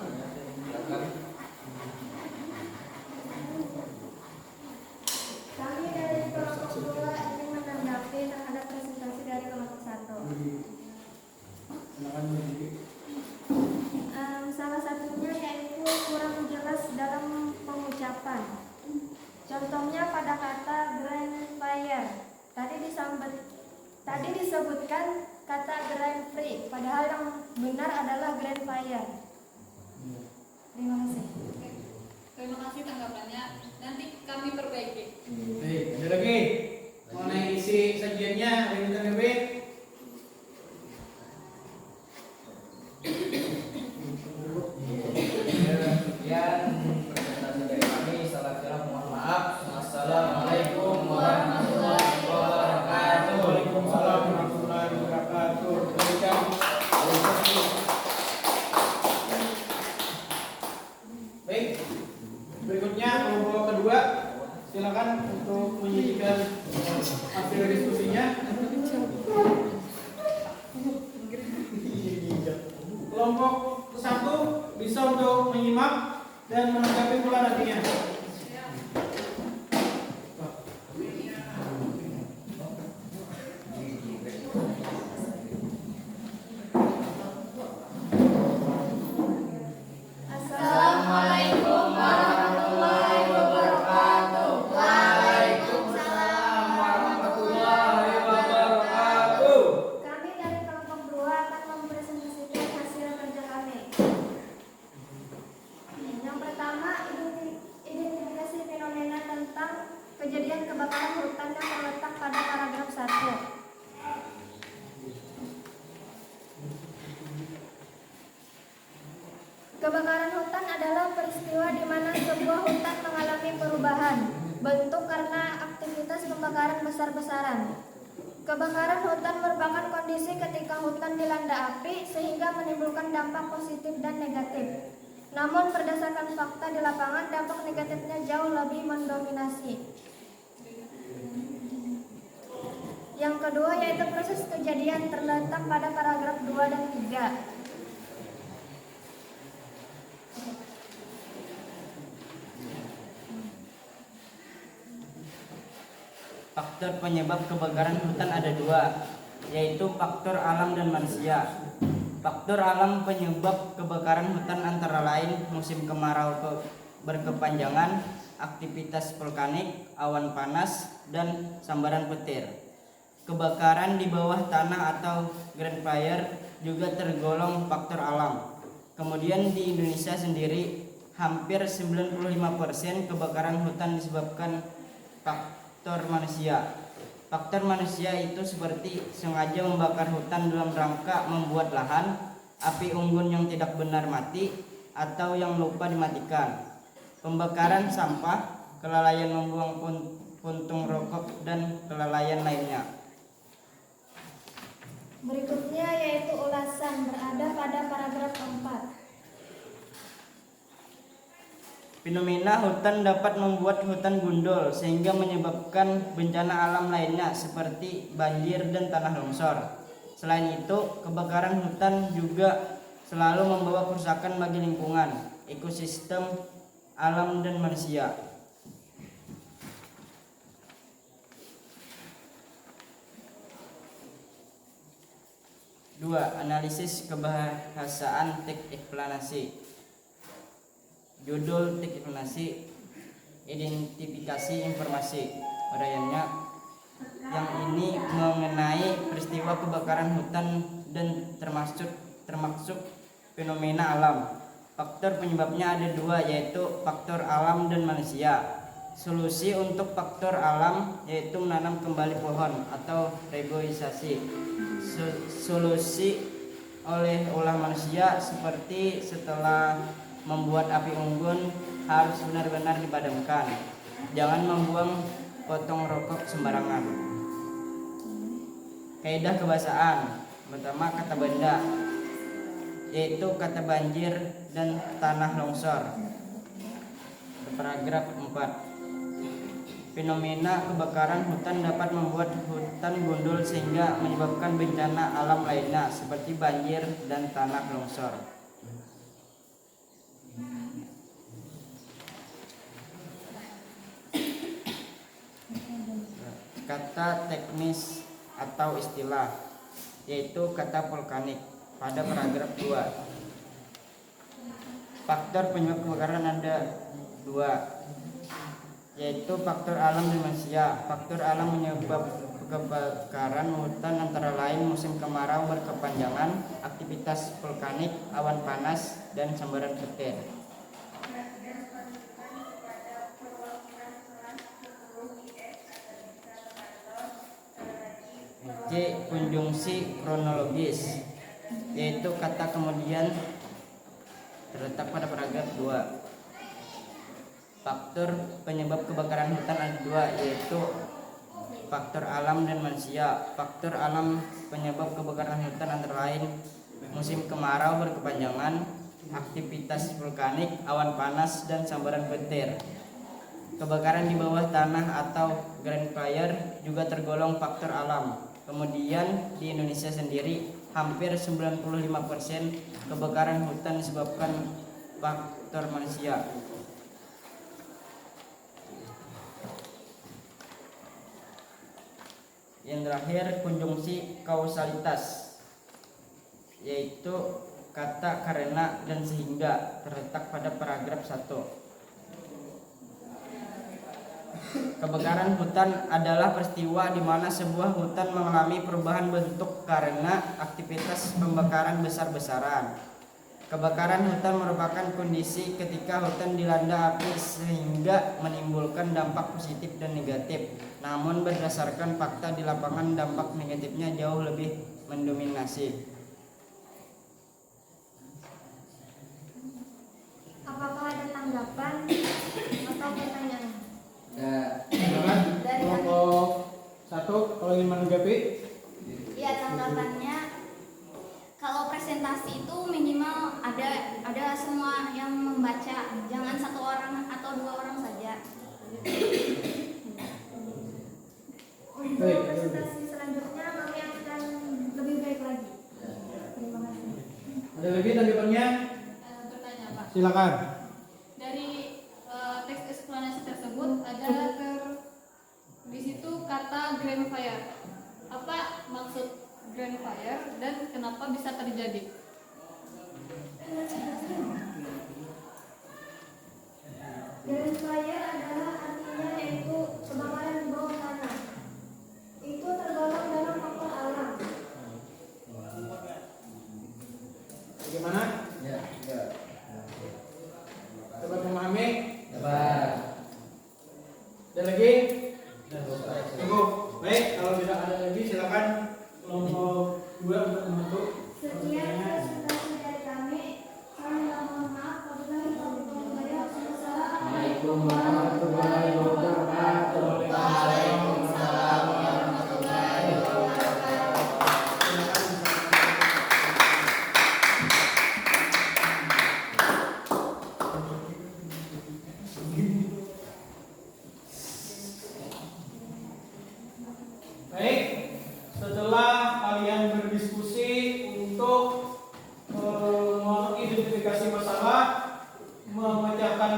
Kami dari kelompok 2 ingin menanggapi terhadap presentasi dari kelompok 1. Salah satunya yaitu kurang jelas dalam pengucapan. Contohnya pada kata Grand Fire. Tadi disebutkan kata Grand Prix, padahal yang benar adalah Grand Fire. Terima kasih. Terima kasih tanggapannya. Nanti kami perbaiki. Baik, ada lagi mengenai isi sajiannya, ada yang tanggapi? Yang Assalamualaikum warahmatullahi wabarakatuh. Waalaikumsalam warahmatullahi wabarakatuh. Berikan. Baik, berikutnya kelompok kedua, silakan untuk menyajikan hasil diskusinya. Kelompok satu bisa untuk menyimak dan menanggapi pula nantinya. Assalamualaikum warahmatullahi wabarakatuh. Waalaikumsalam warahmatullahi wabarakatuh. Kami dari kelompok 2 akan mempresentasikan hasil kerja kami. Yang pertama, identifikasi fenomena tentang kejadian kebakaran hutan yang terletak pada paragraf 1. Kebakaran hutan adalah peristiwa di mana sebuah hutan mengalami perubahan bentuk karena aktivitas pembakaran besar-besaran. Kebakaran hutan merupakan kondisi ketika hutan dilanda api sehingga menimbulkan dampak positif dan negatif. Namun berdasarkan fakta di lapangan, dampak negatifnya jauh lebih mendominasi. Yang kedua yaitu proses kejadian terletak pada paragraf 2 dan 3. Faktor penyebab kebakaran hutan ada dua, yaitu faktor alam dan manusia. Faktor alam penyebab kebakaran hutan antara lain musim kemarau berkepanjangan, aktivitas vulkanik, awan panas, dan sambaran petir. Kebakaran di bawah tanah atau grand fire juga tergolong faktor alam. Kemudian di Indonesia sendiri, hampir 95% kebakaran hutan disebabkan faktor manusia. Faktor manusia itu seperti sengaja membakar hutan dalam rangka membuat lahan, api unggun yang tidak benar mati, atau yang lupa dimatikan, pembakaran sampah, kelalaian membuang puntung rokok, dan kelalaian lainnya. Berikutnya yaitu ulasan berada pada paragraf 4. Fenomena hutan dapat membuat hutan gundul sehingga menyebabkan bencana alam lainnya seperti banjir dan tanah longsor. Selain itu, kebakaran hutan juga selalu membawa kerusakan bagi lingkungan, ekosistem, alam, dan manusia. Dua, analisis kebahasaan teks eksplanasi. Judul teks eksplanasi, identifikasi informasi. Uraiannya yang ini mengenai peristiwa kebakaran hutan dan termasuk fenomena alam. Faktor penyebabnya ada dua, yaitu faktor alam dan manusia. Solusi untuk faktor alam yaitu menanam kembali pohon atau reboisasi. Solusi oleh ulah manusia seperti setelah membuat api unggun harus benar-benar dipadamkan. Jangan membuang potong rokok sembarangan. Kaidah kebahasaan. Pertama, kata benda, yaitu kata banjir dan tanah longsor. Paragraf 4. Fenomena kebakaran hutan dapat membuat hutan gundul sehingga menyebabkan bencana alam lainnya seperti banjir dan tanah longsor. Kata teknis atau istilah, yaitu kata vulkanik pada paragraf 2. Faktor penyebab kebakaran ada dua, yaitu faktor alam dan manusia. Faktor alam menyebab kebakaran hutan antara lain musim kemarau berkepanjangan, aktivitas vulkanik, awan panas, dan sambaran petir. C. Konjungsi kronologis, yaitu kata kemudian terletak pada paragraf 2. Faktor penyebab kebakaran hutan ada dua, yaitu faktor alam dan manusia. Faktor alam penyebab kebakaran hutan antara lain musim kemarau berkepanjangan, aktivitas vulkanik, awan panas, dan sambaran petir. Kebakaran di bawah tanah atau grand fire juga tergolong faktor alam. Kemudian di Indonesia sendiri hampir 95% kebakaran hutan disebabkan faktor manusia. Yang terakhir, konjungsi kausalitas, yaitu kata karena dan sehingga terletak pada paragraf 1. Kebakaran hutan adalah peristiwa di mana sebuah hutan mengalami perubahan bentuk karena aktivitas pembakaran besar-besaran. Kebakaran hutan merupakan kondisi ketika hutan dilanda api sehingga menimbulkan dampak positif dan negatif. Namun berdasarkan fakta di lapangan, dampak negatifnya jauh lebih mendominasi. Apakah ada tanggapan atau pertanyaan? Silakan kelompok 1 kalau ingin menanggapi. Ya, tanggapannya kalau presentasi itu minimal ada semua yang membaca, jangan 1 orang atau 2 orang saja. Untuk presentasi selanjutnya kami akan lebih baik lagi. Terima kasih. Ada lagi tanggapannya? Bertanya Pak. Silakan. Dari teks eksplanasi tersebut ada di situ kata grand fire. Apa maksud grand fire dan kenapa bisa terjadi? Grand fire adalah artinya yaitu kebakaran di bawah tanah. Itu tergolong dalam faktor alam. Bagaimana? Ya. Dapat memahami? Dapat. Ada lagi? Cukup. Baik, kalau tidak ada lagi silakan kelompok 2 untuk membantu. Sekian presentasi dari kami. Kami mohon maaf apabila kita bertemu. Assalamualaikum warahmatullahi wabarakatuh. Waalaikumsalam warahmatullahi wabarakatuh. Baik, setelah kalian berdiskusi untuk mengidentifikasi masalah, memecahkan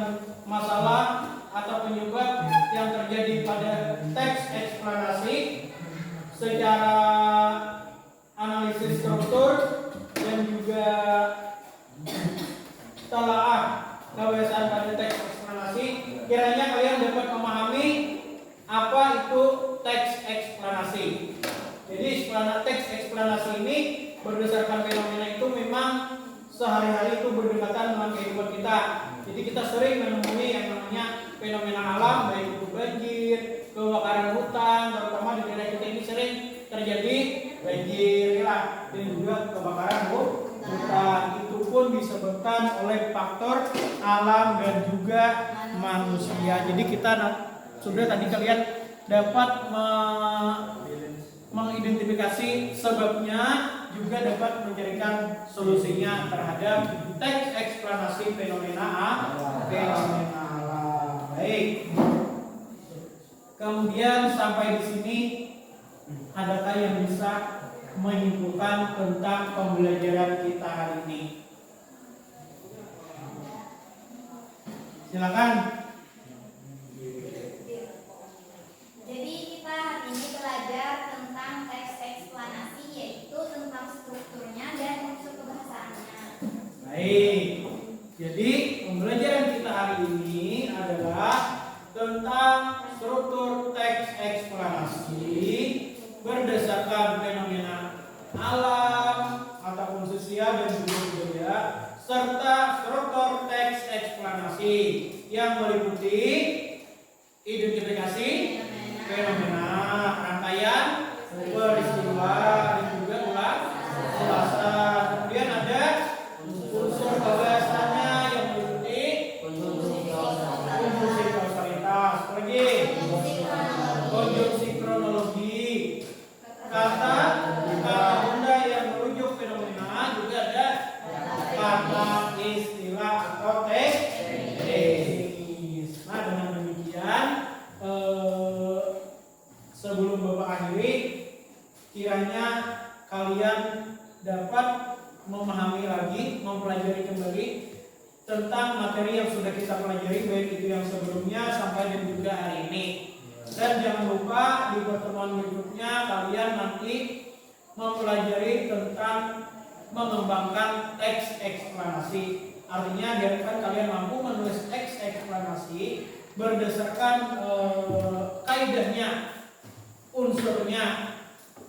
masalah atau penyebab yang terjadi pada teks eksplanasi secara analisis struktur dan juga telaah kebiasaan pada teks eksplanasi, kiranya kalian dapat memahami apa itu teks eksplanasi. Jadi teks eksplanasi ini berdasarkan fenomena itu memang sehari-hari itu berdekatan dengan kehidupan kita. Jadi kita sering menemui yang namanya fenomena alam, baik itu banjir, kebakaran hutan, terutama di daerah kita ini sering terjadi banjir lah, dan juga kebakaran hutan. Itu pun disebabkan oleh faktor alam dan juga manusia. Jadi kita sudah tadi kalian dapat mengidentifikasi sebabnya, juga dapat mencarikan solusinya terhadap teks eksplanasi fenomena alam. Baik. Kemudian sampai di sini, adakah yang bisa menyimpulkan tentang pembelajaran kita hari ini? Silakan. Jadi kita hari ini belajar tentang teks eksplanasi, yaitu tentang strukturnya dan unsur kebahasaannya. Baik. Jadi pembelajaran kita hari ini adalah tentang struktur teks eksplanasi berdasarkan fenomena alam ataupun sosial dan juga budaya, serta struktur teks eksplanasi yang meliputi identifikasi fenomena, rangkaian peristiwa, dan juga ulasan. Kemudian ada unsur kebiasaannya yang meliputi fungsi sebelum Bapak akhiri, kiranya kalian dapat memahami lagi, mempelajari kembali tentang materi yang sudah kita pelajari, baik itu yang sebelumnya sampai dan juga hari ini. Dan jangan lupa di pertemuan berikutnya kalian nanti mempelajari tentang mengembangkan teks eksplanasi. Artinya diharapkan kalian mampu menulis teks eksplanasi berdasarkan kaidahnya, unsurnya,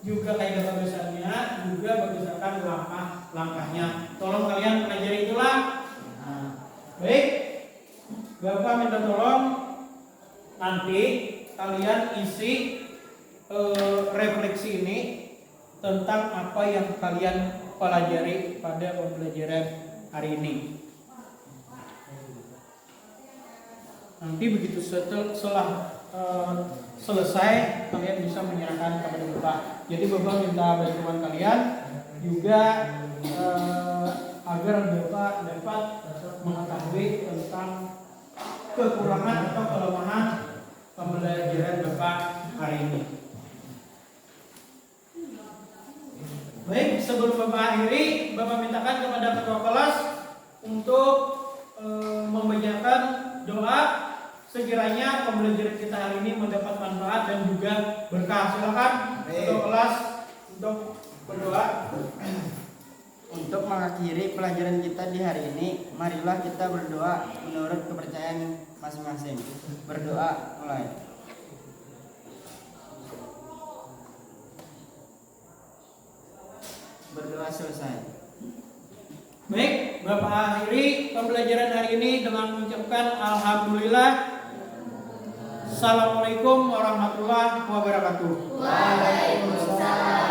juga kaidah pembahasannya, juga berdasarkan langkah-langkahnya. Tolong kalian pelajari itulah. Baik, Bapak minta tolong nanti kalian isi refleksi ini tentang apa yang kalian pelajari pada pembelajaran hari ini. Nanti begitu setelah selesai kalian bisa menyerahkan kepada Bapak. Jadi Bapak minta bantuan kalian juga agar Bapak dapat mengetahui tentang kekurangan atau kelemahan pembelajaran Bapak hari ini. Baik, sebelum Bapak akhiri, Bapak mintakan kepada ketua kelas untuk membacakan doa sekiranya pembelajaran kita hari ini mendapat manfaat dan juga berkah. Silakan ketua kelas untuk berdoa. Untuk mengakhiri pelajaran kita di hari ini, marilah kita berdoa menurut kepercayaan masing-masing. Berdoa mulai. Berdoa selesai. Baik, Bapak akhiri pembelajaran hari ini dengan mengucapkan alhamdulillah. Assalamualaikum warahmatullahi wabarakatuh. Waalaikumsalam.